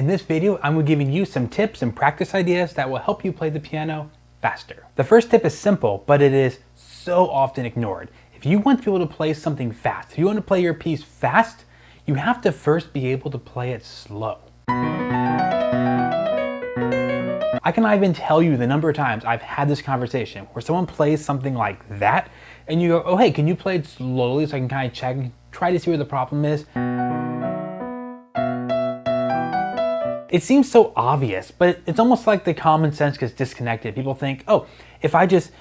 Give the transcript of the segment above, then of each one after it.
In this video, I'm giving you some tips and practice ideas that will help you play the piano faster. The first tip is simple, but it is so often ignored. If you want to be able to play something fast, if you want to play your piece fast, you have to first be able to play it slow. I cannot even tell you the number of times I've had this conversation where someone plays something like that, and you go, oh hey, can you play it slowly so I can kind of check and try to see where the problem is? It seems so obvious, but it's almost like the common sense gets disconnected. People think, oh, if I just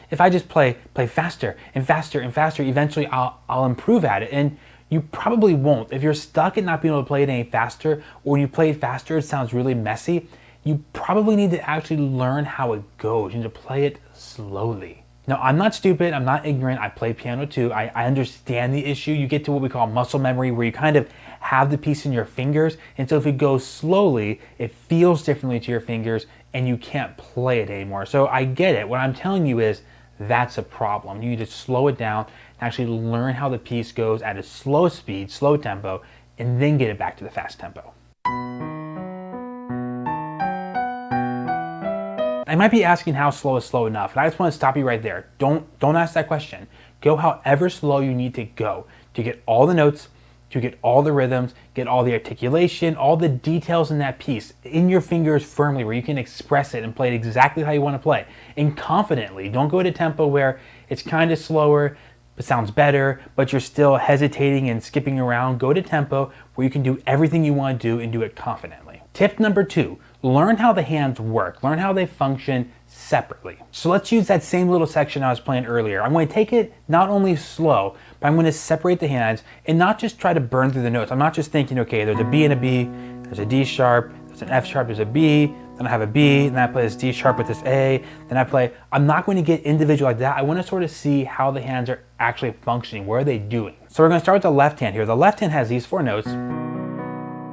play faster and faster and faster, eventually I'll improve at it. And you probably won't. If you're stuck at not being able to play it any faster, or when you play it faster, it sounds really messy, you probably need to actually learn how it goes. You need to play it slowly. Now, I'm not stupid, I'm not ignorant, I play piano too. I understand the issue. You get to what we call muscle memory, where you kind of have the piece in your fingers, and so if it goes slowly, it feels differently to your fingers, and you can't play it anymore. So I get it. What I'm telling you is that's a problem. You need to slow it down and actually learn how the piece goes at a slow speed, slow tempo, and then get it back to the fast tempo. I might be asking how slow is slow enough, and I just want to stop you right there. Don't ask that question. Go however slow you need to go to get all the notes, to get all the rhythms, get all the articulation, all the details in that piece in your fingers firmly, where you can express it and play it exactly how you want to play, and confidently. Don't go to tempo where it's kind of slower, it sounds better, but you're still hesitating and skipping around. Go to tempo where you can do everything you want to do and do it confidently. Tip number 2, learn how the hands work. Learn how they function separately. So let's use that same little section I was playing earlier. I'm going to take it not only slow, but I'm going to separate the hands and not just try to burn through the notes. I'm not just thinking, okay, there's a B and a B, there's a D sharp, there's an F sharp, there's a B, then I have a B, then I play this D sharp with this A, then I play. I'm not going to get individual like that. I want to sort of see how the hands are actually functioning. What are they doing? So we're going to start with the left hand here. The left hand has these 4 notes,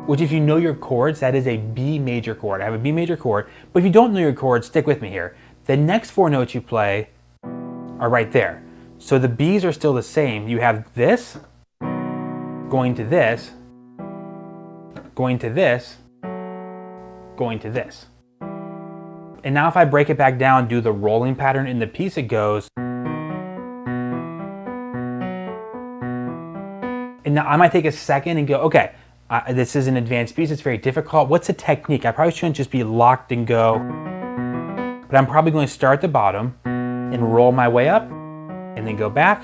which if you know your chords, that is a B major chord. I have a B major chord, but if you don't know your chords, stick with me here. The next 4 notes you play are right there. So the B's are still the same. You have this, going to this, going to this, going to this. And now if I break it back down, do the rolling pattern in the piece, it goes. And now I might take a second and go, okay, this is an advanced piece, it's very difficult. What's the technique? I probably shouldn't just be locked and go, but I'm probably going to start at the bottom and roll my way up and then go back.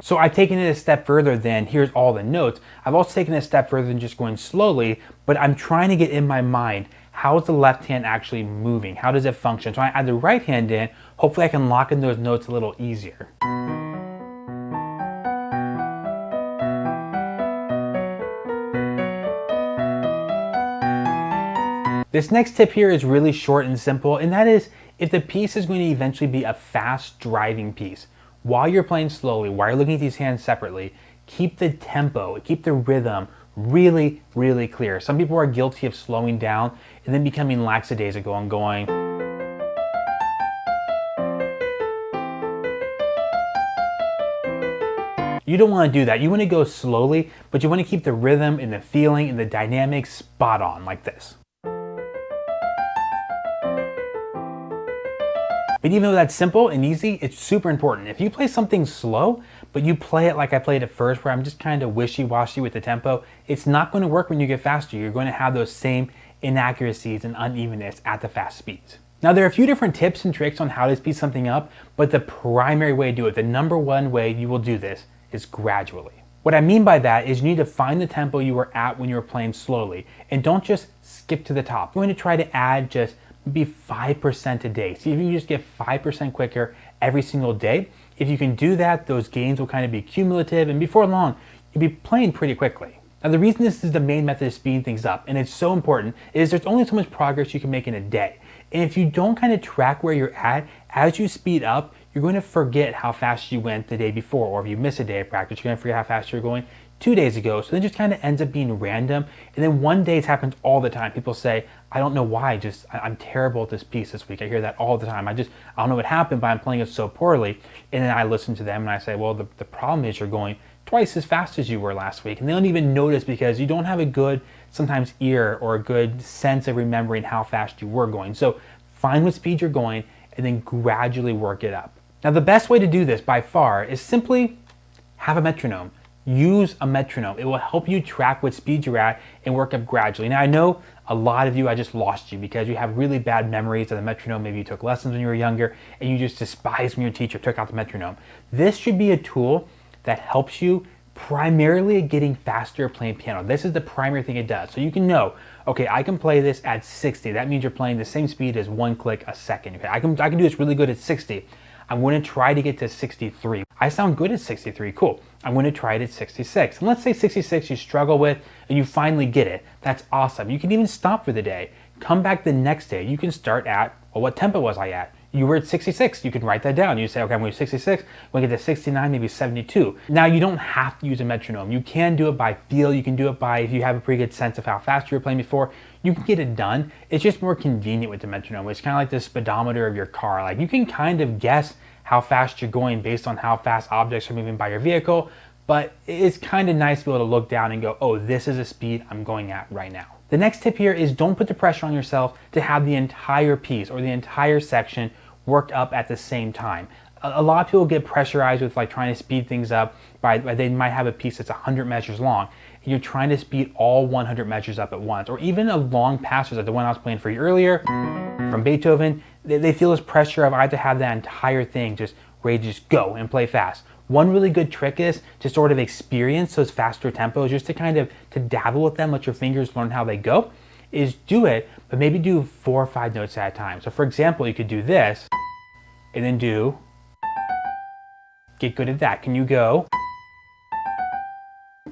So I've taken it a step further than here's all the notes. I've also taken it a step further than just going slowly, but I'm trying to get in my mind, how is the left hand actually moving? How does it function? So I add the right hand in, hopefully I can lock in those notes a little easier. This next tip here is really short and simple, and that is if the piece is going to eventually be a fast driving piece, while you're playing slowly, while you're looking at these hands separately, keep the tempo, keep the rhythm really, really clear. Some people are guilty of slowing down and then becoming lackadaisical and going. You don't want to do that. You want to go slowly, but you want to keep the rhythm and the feeling and the dynamics spot on like this. But even though that's simple and easy, it's super important. If you play something slow, but you play it like I played it first, where I'm just kind of wishy-washy with the tempo, it's not going to work when you get faster. You're going to have those same inaccuracies and unevenness at the fast speeds. Now, there are a few different tips and tricks on how to speed something up, but the primary way to do it, the number one way you will do this, is gradually. What I mean by that is you need to find the tempo you were at when you were playing slowly, and don't just skip to the top. You're going to try to add just be 5% a day. See if you can just get 5% quicker every single day. If you can do that, those gains will kind of be cumulative, and before long, you'll be playing pretty quickly. Now, the reason this is the main method of speeding things up, and it's so important, is there's only so much progress you can make in a day. And if you don't kind of track where you're at, as you speed up, you're going to forget how fast you went the day before, or if you miss a day of practice, you're going to forget how fast you're going 2 days ago. So then it just kind of ends up being random. And then one day, it happens all the time. People say, I don't know why, I'm terrible at this piece this week. I hear that all the time. I don't know what happened, but I'm playing it so poorly. And then I listen to them and I say, well, the problem is you're going twice as fast as you were last week. And they don't even notice because you don't have a good, sometimes ear or a good sense of remembering how fast you were going. So find what speed you're going and then gradually work it up. Now the best way to do this by far is simply have a metronome. Use a metronome. It will help you track what speed you're at and work up gradually. Now I know a lot of you, I just lost you because you have really bad memories of the metronome. Maybe you took lessons when you were younger and you just despised when your teacher took out the metronome. This should be a tool that helps you primarily at getting faster playing piano. This is the primary thing it does. So you can know, okay, I can play this at 60. That means you're playing the same speed as 1 click a second. Okay, I can do this really good at 60. I'm going to try to get to 63. I sound good at 63, cool. I'm going to try it at 66. And let's say 66 you struggle with and you finally get it. That's awesome. You can even stop for the day. Come back the next day. You can start at, well, what tempo was I at? You were at 66. You can write that down. You say, okay, I'm going to 66. When I get to 69, maybe 72. Now you don't have to use a metronome. You can do it by feel. You can do it by, if you have a pretty good sense of how fast you were playing before, you can get it done. It's just more convenient with the metronome. It's kind of like the speedometer of your car. Like you can kind of guess how fast you're going based on how fast objects are moving by your vehicle, but it's kind of nice to be able to look down and go, oh, this is the speed I'm going at right now. The next tip here is don't put the pressure on yourself to have the entire piece or the entire section worked up at the same time. A lot of people get pressurized with like trying to speed things up by they might have a piece that's 100 measures long and you're trying to speed all 100 measures up at once, or even a long passage like the one I was playing for you earlier from Beethoven. They feel this pressure of I have to have that entire thing just ready to just go and play fast. One really good trick is to sort of experience those faster tempos, just to kind of to dabble with them, let your fingers learn how they go, is do it, but maybe do 4 or 5 notes at a time. So for example, you could do this and then get good at that. Can you go?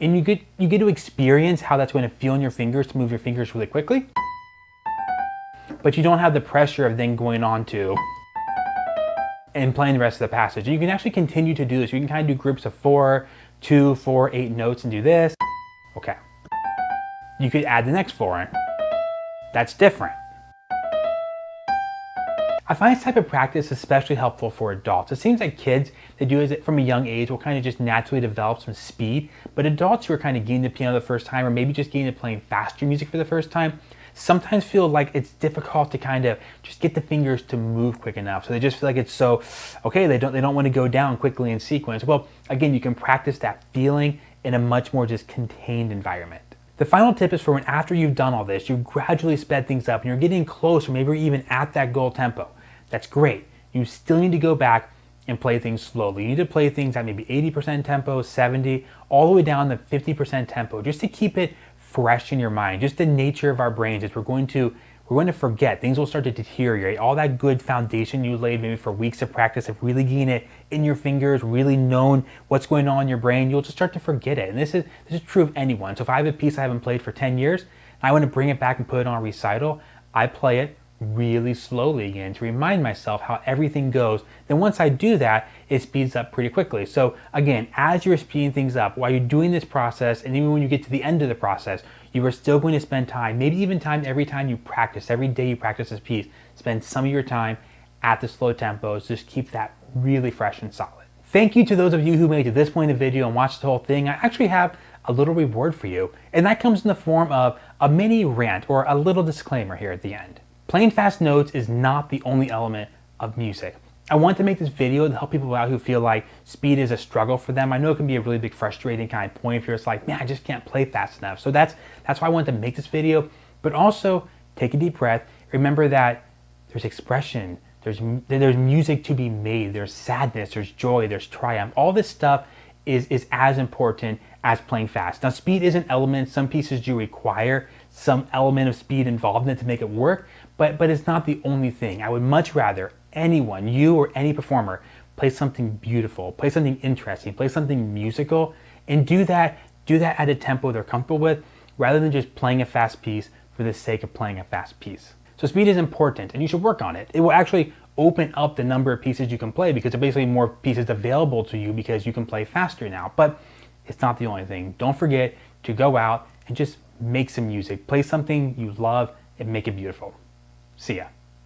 And you get to experience how that's going to feel in your fingers to move your fingers really quickly. But you don't have the pressure of then going on to and playing the rest of the passage. You can actually continue to do this. You can kind of do groups of 4, 2, 4, 8 notes and do this. Okay. You could add the next 4 in. That's different. I find this type of practice especially helpful for adults. It seems like kids that do it from a young age will kind of just naturally develop some speed, but adults who are kind of getting to piano the first time or maybe just getting to playing faster music for the first time sometimes feel like it's difficult to kind of just get the fingers to move quick enough. So they just feel like it's so, okay, they don't want to go down quickly in sequence. Well, again, you can practice that feeling in a much more just contained environment. The final tip is for when after you've done all this, you gradually sped things up and you're getting closer, maybe you're even at that goal tempo. That's great. You still need to go back and play things slowly. You need to play things at maybe 80% tempo, 70, all the way down to 50% tempo, just to keep it fresh in your mind. Just the nature of our brains is we're going to forget. Things will start to deteriorate. All that good foundation you laid maybe for weeks of practice of really getting it in your fingers, really knowing what's going on in your brain, you'll just start to forget it. And this is true of anyone. So if I have a piece I haven't played for 10 years, and I want to bring it back and put it on a recital, I play it really slowly again to remind myself how everything goes. Then once I do that, it speeds up pretty quickly. So again, as you're speeding things up, while you're doing this process, and even when you get to the end of the process, you are still going to spend time, maybe even time every time you practice, every day you practice this piece, spend some of your time at the slow tempos, just keep that really fresh and solid. Thank you to those of you who made it to this point in the video and watched the whole thing. I actually have a little reward for you, and that comes in the form of a mini rant or a little disclaimer here at the end. Playing fast notes is not the only element of music. I want to make this video to help people out who feel like speed is a struggle for them. I know it can be a really big frustrating kind of point if you're just like, man, I just can't play fast enough. So that's why I wanted to make this video, but also take a deep breath. Remember that there's expression, there's music to be made, there's sadness, there's joy, there's triumph. All this stuff is as important as playing fast. Now, speed is an element. Some pieces do require some element of speed involved in it to make it work, but it's not the only thing. I would much rather anyone, you or any performer, play something beautiful, play something interesting, play something musical, and do that at a tempo they're comfortable with, rather than just playing a fast piece for the sake of playing a fast piece. So speed is important, and you should work on it. It will actually open up the number of pieces you can play because there are basically more pieces available to you because you can play faster now. But it's not the only thing. Don't forget to go out and just make some music. Play something you love and make it beautiful. See ya.